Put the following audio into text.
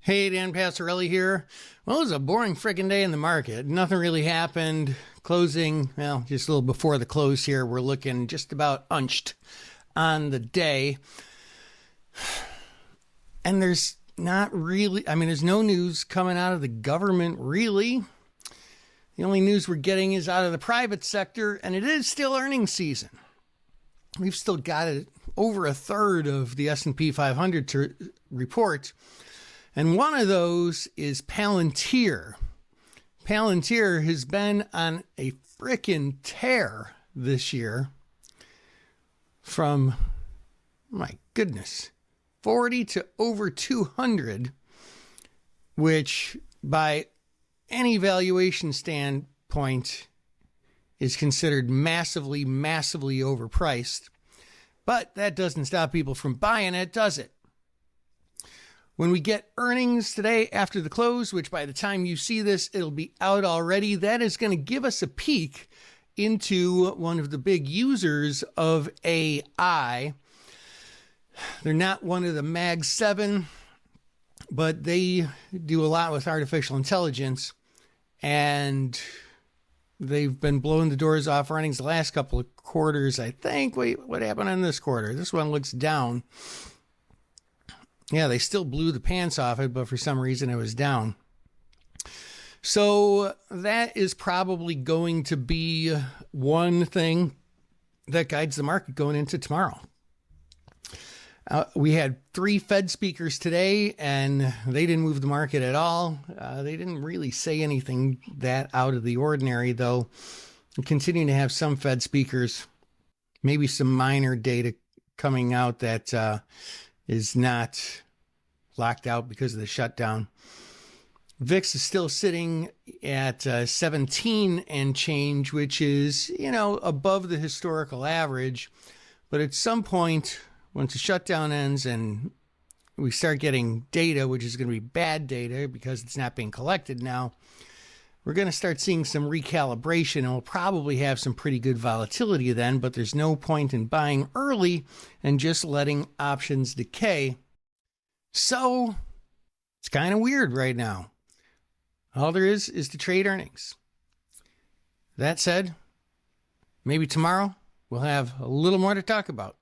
Hey, Dan Passarelli here. Well, it was a boring freaking day in the market. Nothing really happened. Closing, well, just a little before the close here. We're looking just about unched on the day. And there's not really, there's no news coming out of the government, really. The only news we're getting is out of the private sector, and it is still earnings season. We've still got over a third of the S&P 500 to report. And one of those is Palantir. Palantir has been on a frickin' tear this year from, my goodness, 40 to over 200, which by any valuation standpoint is considered massively, massively overpriced. But that doesn't stop people from buying it, does it? When we get earnings today after the close, which by the time you see this, it'll be out already, that is going to give us a peek into one of the big users of AI. They're not one of the Mag 7, but they do a lot with artificial intelligence, and they've been blowing the doors off earnings the last couple of quarters, I think. Wait, what happened on this quarter? This one looks down. Yeah, they still blew the pants off it, but for some reason it was down. So that is probably going to be one thing that guides the market going into tomorrow. We had 3 Fed speakers today, and they didn't move the market at all. They didn't really say anything that out of the ordinary, though. We're continuing to have some Fed speakers, maybe some minor data coming out that is not locked out because of the shutdown. VIX is still sitting at 17 and change, which is, above the historical average. But at some point, once the shutdown ends and we start getting data, which is going to be bad data because it's not being collected now, we're going to start seeing some recalibration, and we'll probably have some pretty good volatility then, but there's no point in buying early and just letting options decay. So it's kind of weird right now. All there is to trade earnings. That said, maybe tomorrow we'll have a little more to talk about.